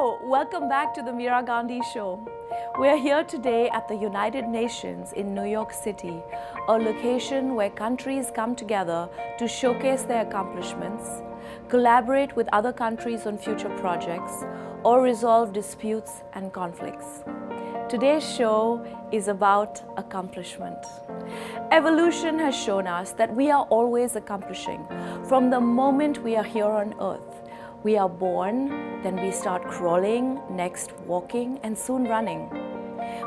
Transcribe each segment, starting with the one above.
Hello, welcome back to the Meera Gandhi Show. We are here today at the United Nations in New York City, a location where countries come together to showcase their accomplishments, collaborate with other countries on future projects, or resolve disputes and conflicts. Today's show is about accomplishment. Evolution has shown us that we are always accomplishing from the moment we are here on Earth. We are born, then we start crawling, next walking, and soon running.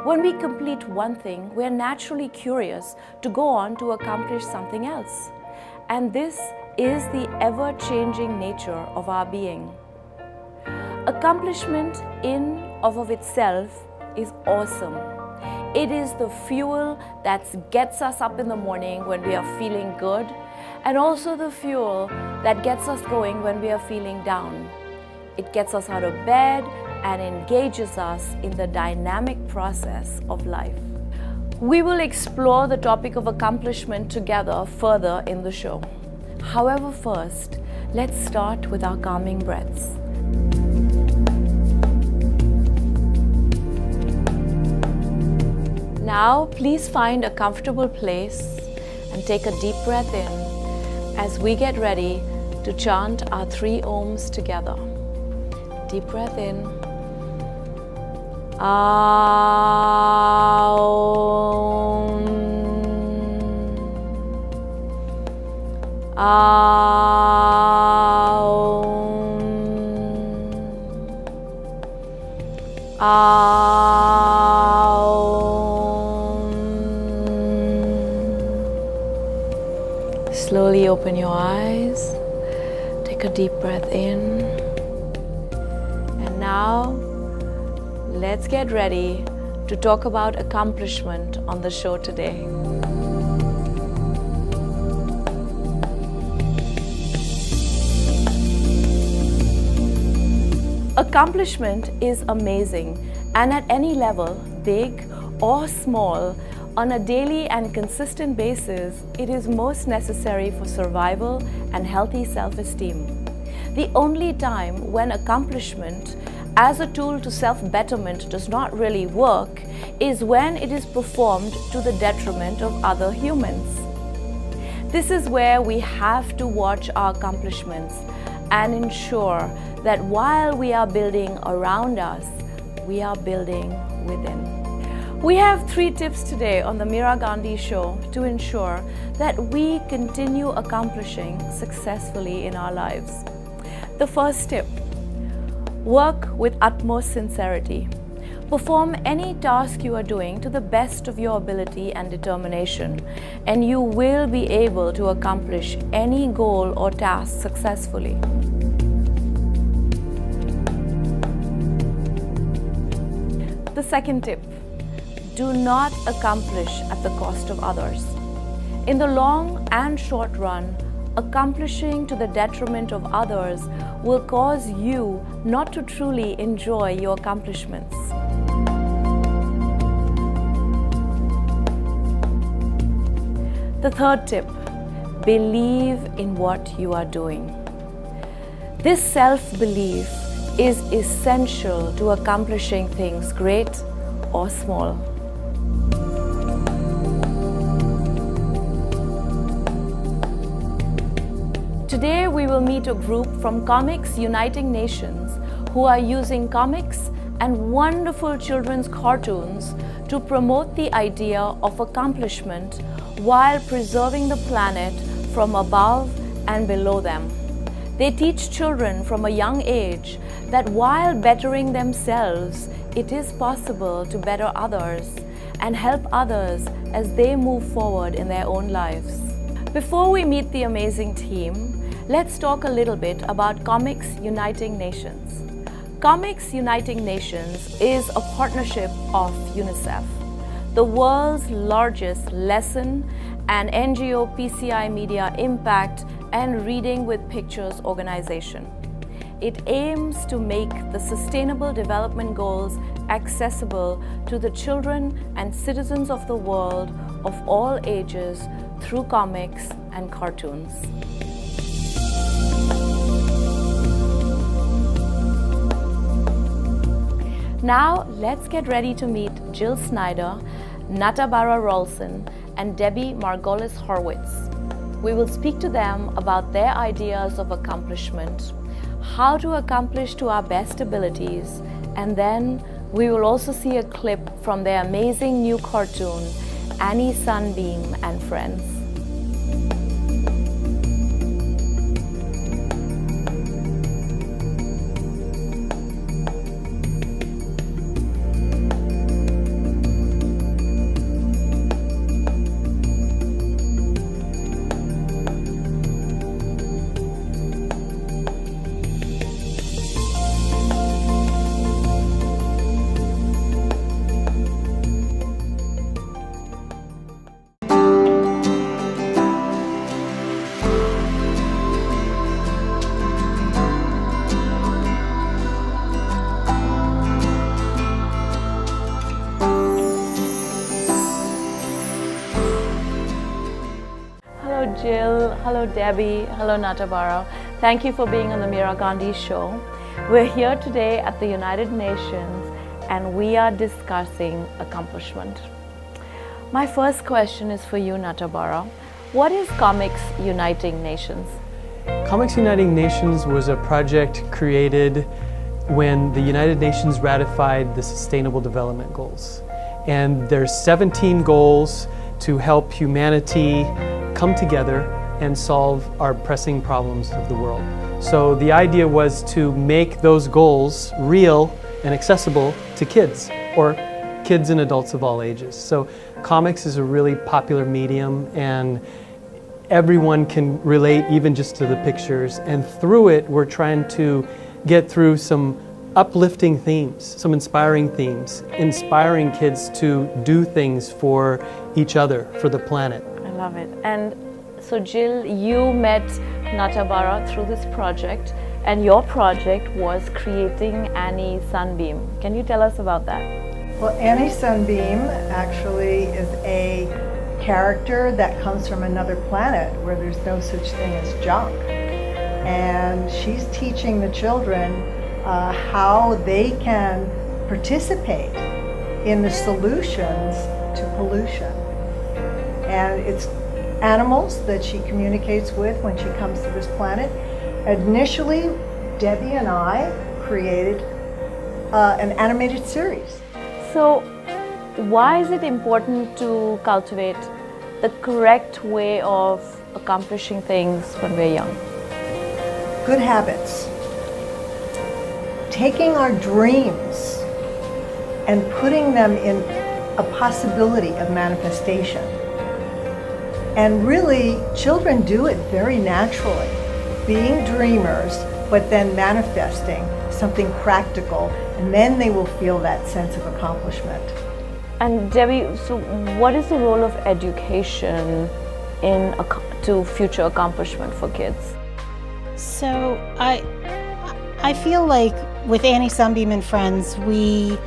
When we complete one thing, we are naturally curious to go on to accomplish something else. And this is the ever-changing nature of our being. Accomplishment in of itself is awesome. It is the fuel that gets us up in the morning when we are feeling good, and also the fuel that gets us going when we are feeling down. It gets us out of bed and engages us in the dynamic process of life. We will explore the topic of accomplishment together further in the show. However, first, let's start with our calming breaths. Now, please find a comfortable place and take a deep breath in as we get ready to chant our 3 Ohms together. Deep breath in. Aum. Aum. Aum. Slowly open your eyes. Take a deep breath in. And now, let's get ready to talk about accomplishment on the show today. Accomplishment is amazing, and at any level, big or small, on a daily and consistent basis, it is most necessary for survival and healthy self-esteem. The only time when accomplishment as a tool to self-betterment does not really work is when it is performed to the detriment of other humans. This is where we have to watch our accomplishments and ensure that while we are building around us, we are building within. We have 3 tips today on the Meera Gandhi Show to ensure that we continue accomplishing successfully in our lives. The first tip: work with utmost sincerity. Perform any task you are doing to the best of your ability and determination, and you will be able to accomplish any goal or task successfully. The second tip: do not accomplish at the cost of others. In the long and short run, accomplishing to the detriment of others will cause you not to truly enjoy your accomplishments. The third tip: believe in what you are doing. This self-belief is essential to accomplishing things great or small. Today we will meet a group from Comics Uniting Nations who are using comics and wonderful children's cartoons to promote the idea of accomplishment while preserving the planet from above and below them. They teach children from a young age that while bettering themselves, it is possible to better others and help others as they move forward in their own lives. Before we meet the amazing team, let's talk a little bit about Comics Uniting Nations. Comics Uniting Nations is a partnership of UNICEF, the world's largest lesson and NGO PCI media impact and reading with pictures organization. It aims to make the Sustainable Development Goals accessible to the children and citizens of the world of all ages through comics and cartoons. Now, let's get ready to meet Jill Snyder, Natabara Rolson, and Debbie Margolis Horwitz. We will speak to them about their ideas of accomplishment, how to accomplish to our best abilities, and then we will also see a clip from their amazing new cartoon, Annie Sunbeam and Friends. Hello Jill, hello Debbie, hello Natabara. Thank you for being on the Meera Gandhi show. We're here today at the United Nations and we are discussing accomplishment. My first question is for you, Natabara. What is Comics Uniting Nations? Comics Uniting Nations was a project created when the United Nations ratified the Sustainable Development Goals. And there's 17 goals to help humanity come together and solve our pressing problems of the world. So the idea was to make those goals real and accessible to kids, or kids and adults of all ages. So comics is a really popular medium and everyone can relate even just to the pictures, and through it we're trying to get through some uplifting themes, some inspiring themes, inspiring kids to do things for each other, for the planet. I love it. And so Jill, you met Natabara through this project, and your project was creating Annie Sunbeam. Can you tell us about that? Well, Annie Sunbeam actually is a character that comes from another planet where there's no such thing as junk. And she's teaching the children how they can participate in the solutions to pollution. And it's animals that she communicates with when she comes to this planet. Initially, Debbie and I created an animated series. So why is it important to cultivate the correct way of accomplishing things when we're young? Good habits. Taking our dreams and putting them in a possibility of manifestation. And really, children do it very naturally, being dreamers, but then manifesting something practical, and then they will feel that sense of accomplishment. And Debbie, so what is the role of education to future accomplishment for kids? So I feel like with Annie Sunbeam and Friends, we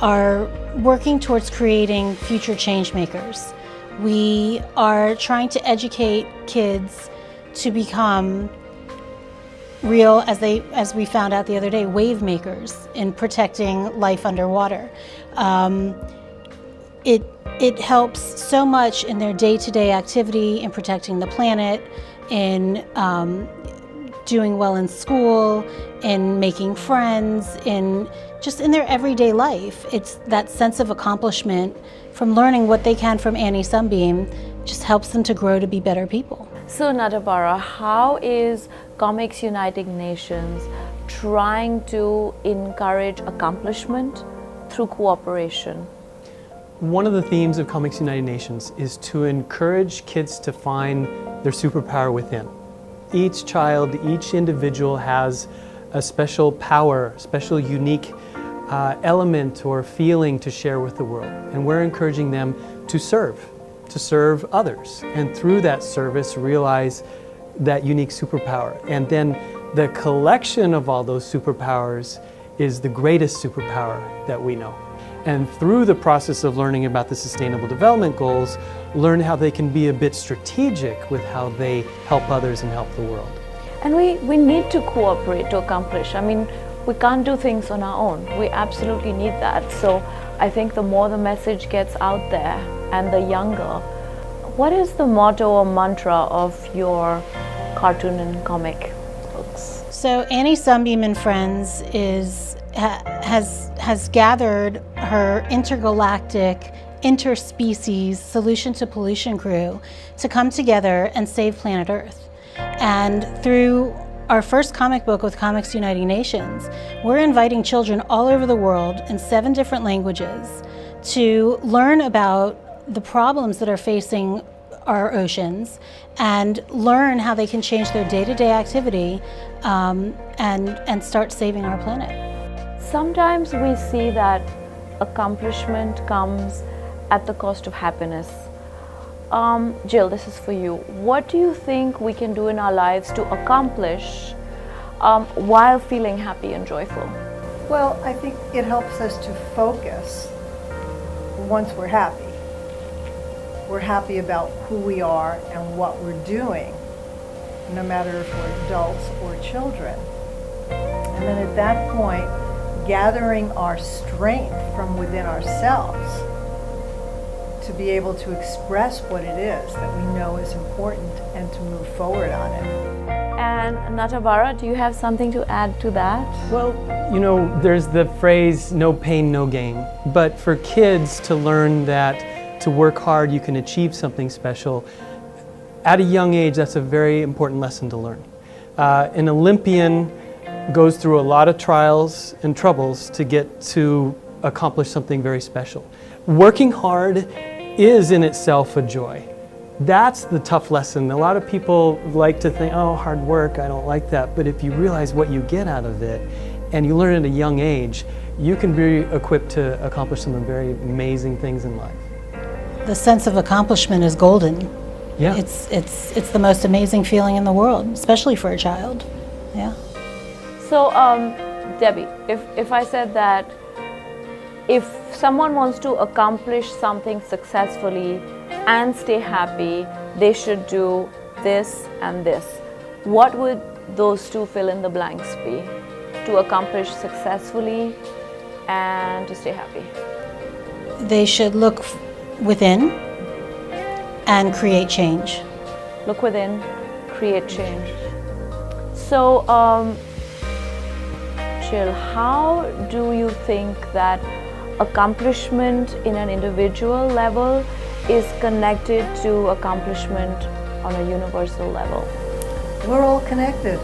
are working towards creating future change makers. We are trying to educate kids to become real, as we found out the other day, wave makers in protecting life underwater. It helps so much in their day-to-day activity, in protecting the planet, in doing well in school, in making friends, in their everyday life. It's that sense of accomplishment from learning what they can from Annie Sunbeam just helps them to grow to be better people. So Natabara, how is Comics Uniting Nations trying to encourage accomplishment through cooperation? One of the themes of Comics United Nations is to encourage kids to find their superpower within. Each child, each individual has a special power, special unique element or feeling to share with the world. And we're encouraging them to serve others. And through that service, realize that unique superpower. And then the collection of all those superpowers is the greatest superpower that we know. And through the process of learning about the Sustainable Development Goals, learn how they can be a bit strategic with how they help others and help the world. And we need to cooperate to accomplish. I mean, we can't do things on our own. We absolutely need that. So I think the more the message gets out there and the younger. What is the motto or mantra of your cartoon and comic books? So Annie Sunbeam and Friends has gathered her intergalactic, interspecies solution to pollution crew to come together and save planet Earth. And through our first comic book with Comics Uniting Nations, we're inviting children all over the world in 7 different languages to learn about the problems that are facing our oceans and learn how they can change their day-to-day activity and start saving our planet. Sometimes we see that accomplishment comes at the cost of happiness. Jill, this is for you. What do you think we can do in our lives to accomplish while feeling happy and joyful? Well, I think it helps us to focus once we're happy. We're happy about who we are and what we're doing, no matter if we're adults or children. And then at that point, gathering our strength from within ourselves to be able to express what it is that we know is important and to move forward on it. And Natavara, do you have something to add to that? Well, you know, there's the phrase, no pain, no gain. But for kids to learn that to work hard, you can achieve something special. At a young age, that's a very important lesson to learn. An Olympian goes through a lot of trials and troubles to get to accomplish something very special. Working hard is in itself a joy. That's the tough lesson. A lot of people like to think, oh, hard work, I don't like that. But if you realize what you get out of it and you learn at a young age, you can be equipped to accomplish some very amazing things in life. The sense of accomplishment is golden. Yeah. It's the most amazing feeling in the world, especially for a child. Yeah. So, Debbie, if I said that if someone wants to accomplish something successfully and stay happy, they should do this and this, what would those two fill in the blanks be to accomplish successfully and to stay happy? They should look within and create change. Look within, create change. So, Jill, how do you think that accomplishment in an individual level is connected to accomplishment on a universal level? We're all connected.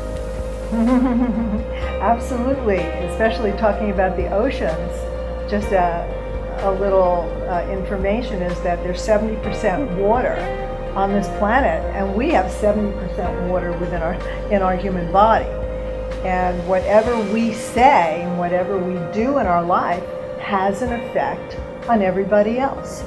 Absolutely, especially talking about the oceans. Just a little information is that there's 70% water on this planet, and we have 70% water in our human body. And whatever we say and whatever we do in our life has an effect on everybody else.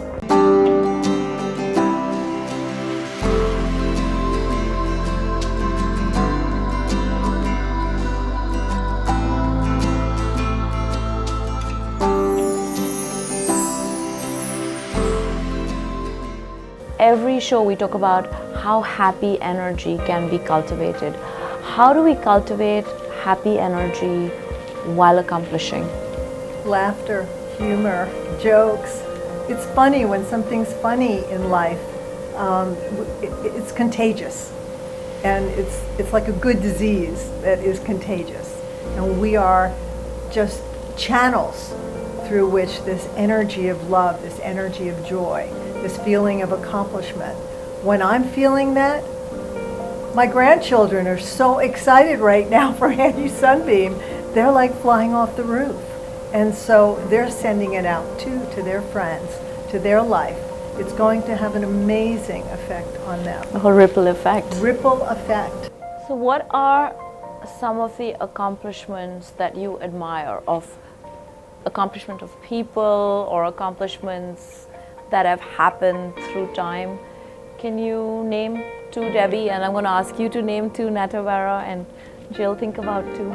Every show we talk about how happy energy can be cultivated. How do we cultivate happy energy while accomplishing? Laughter, humor, jokes. It's funny when something's funny in life. It's contagious, and it's like a good disease that is contagious. And we are just channels through which this energy of love, this energy of joy, this feeling of accomplishment. When I'm feeling that, my grandchildren are so excited right now for Annie Sunbeam. They're like flying off the roof. And so they're sending it out too to their friends, to their life. It's going to have an amazing effect on them. A ripple effect. Ripple effect. So what are some of the accomplishments that you admire, of accomplishment of people or accomplishments that have happened through time? Can you name two, Debbie? And I'm going to ask you to name two, Natavara, and Jill, think about two.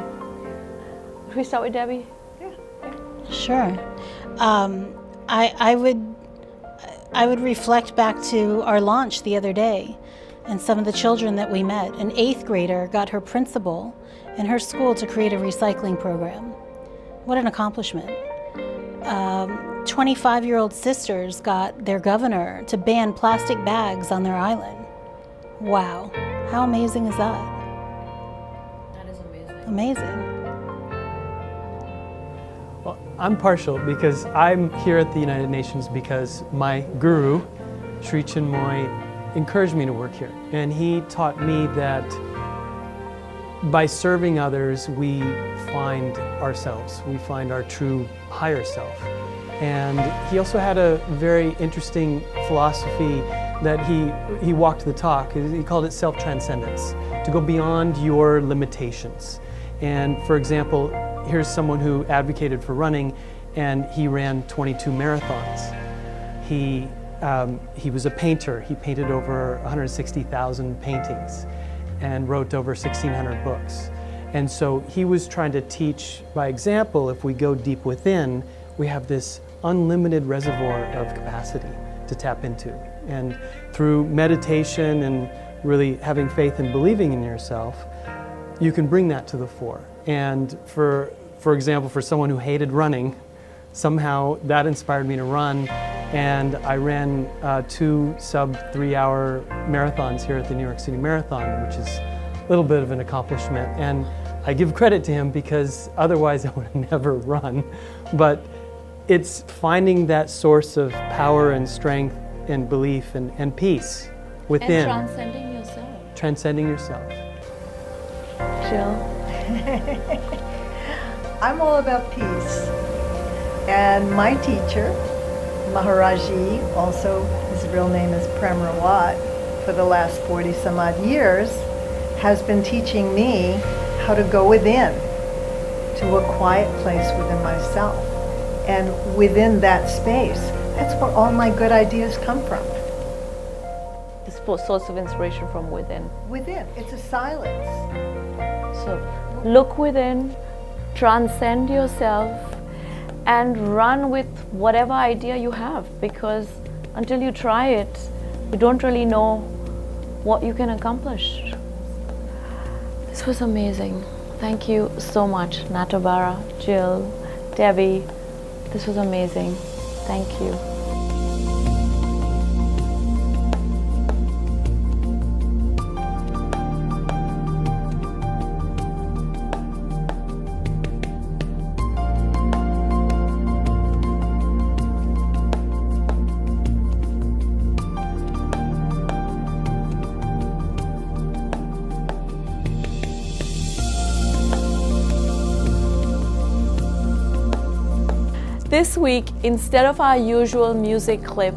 Should we start with Debbie? Sure. I would reflect back to our launch the other day and some of the children that we met. An 8th grader got her principal in her school to create a recycling program. What an accomplishment. 25-year-old sisters got their governor to ban plastic bags on their island. Wow, how amazing is that? That is amazing. Amazing. Well, I'm partial because I'm here at the United Nations because my guru, Sri Chinmoy, encouraged me to work here. And he taught me that by serving others, we find ourselves. We find our true higher self. And he also had a very interesting philosophy that he walked the talk. He called it self-transcendence, to go beyond your limitations. And for example, here's someone who advocated for running, and he ran 22 marathons. He was a painter. He painted over 160,000 paintings and wrote over 1,600 books. And so he was trying to teach by example, if we go deep within, we have this unlimited reservoir of capacity to tap into. And through meditation and really having faith and believing in yourself, you can bring that to the fore. And for example, for someone who hated running, somehow that inspired me to run. And I ran 2 sub-3 hour marathons here at the New York City Marathon, which is a little bit of an accomplishment. And I give credit to him because otherwise I would have never run. But it's finding that source of power and strength and belief and peace within. And transcending yourself. Transcending yourself. Jill? I'm all about peace. And my teacher, Maharaji, also his real name is Prem Rawat, for the last 40 some odd years, has been teaching me how to go within, to a quiet place within myself. And within that space, that's where all my good ideas come from. This source of inspiration from within. Within, it's a silence. So look within, transcend yourself, and run with whatever idea you have, because until you try it, you don't really know what you can accomplish. This was amazing. Thank you so much, Natabara, Jill, Debbie. This was amazing. Thank you. This week, instead of our usual music clip,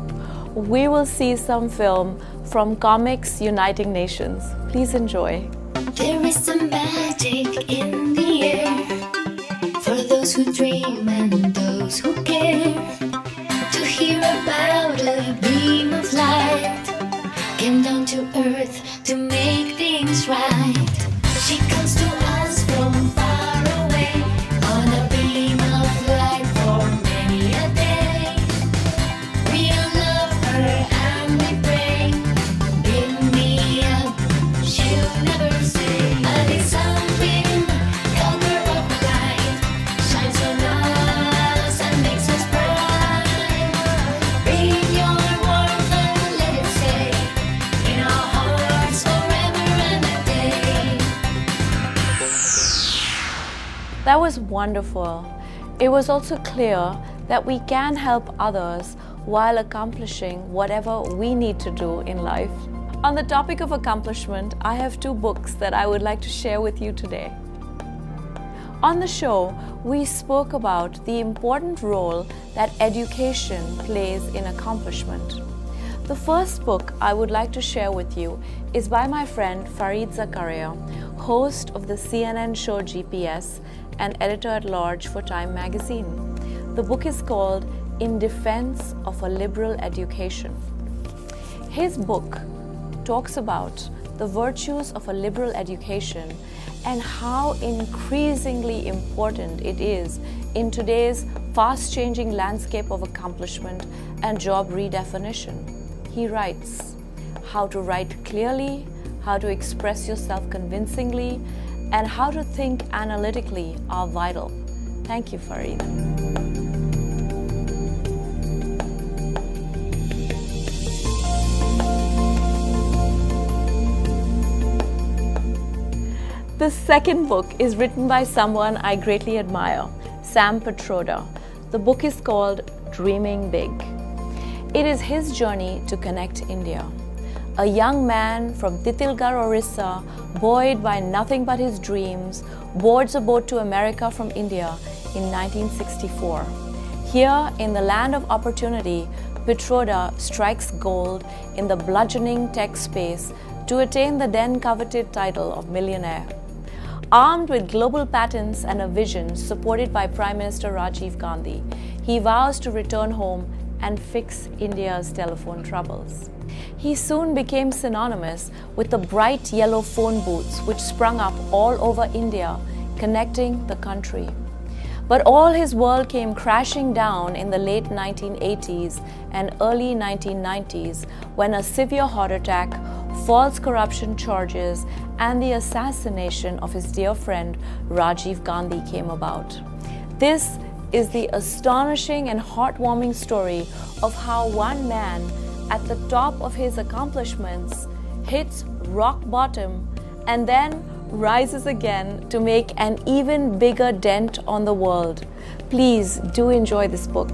we will see some film from Comics Uniting Nations. Please enjoy. There is some magic in the air for those who dream and those who care. To hear about a beam of light came down to earth to make things right. She comes to us from far away on a beam of light for many a day. We love her and we pray. Beam me up, she'll never say. I think something, color of light, shines on us and makes us bright. Bring your warmth and let it stay in our hearts forever and a day. That was wonderful. It was also clear that we can help others while accomplishing whatever we need to do in life. On the topic of accomplishment, I have 2 books that I would like to share with you today. On the show, we spoke about the important role that education plays in accomplishment. The first book I would like to share with you is by my friend Fareed Zakaria, host of the CNN show GPS and editor-at-large for Time magazine. The book is called In Defense of a Liberal Education. His book talks about the virtues of a liberal education and how increasingly important it is in today's fast-changing landscape of accomplishment and job redefinition. He writes how to write clearly, how to express yourself convincingly, and how to think analytically are vital. Thank you, Fareed. The second book is written by someone I greatly admire, Sam Pitroda. The book is called Dreaming Big. It is his journey to connect India. A young man from Titilgarh, Orissa, buoyed by nothing but his dreams, boards a boat to America from India in 1964. Here, in the land of opportunity, Pitroda strikes gold in the bludgeoning tech space to attain the then coveted title of millionaire. Armed with global patents and a vision supported by Prime Minister Rajiv Gandhi, he vows to return home and fix India's telephone troubles. He soon became synonymous with the bright yellow phone booths which sprung up all over India, connecting the country. But all his world came crashing down in the late 1980s and early 1990s when a severe heart attack, false corruption charges, and the assassination of his dear friend Rajiv Gandhi came about. This is the astonishing and heartwarming story of how one man at the top of his accomplishments hits rock bottom and then rises again to make an even bigger dent on the world. Please do enjoy this book.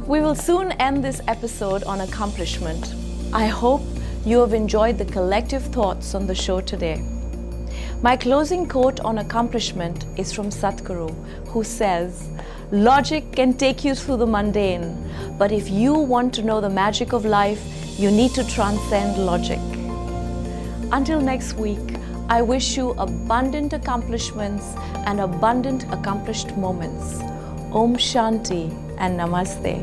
We will soon end this episode on accomplishment. I hope you have enjoyed the collective thoughts on the show today. My closing quote on accomplishment is from Sadhguru, who says, "Logic can take you through the mundane, but if you want to know the magic of life, you need to transcend logic." Until next week, I wish you abundant accomplishments and abundant accomplished moments. Om Shanti and Namaste.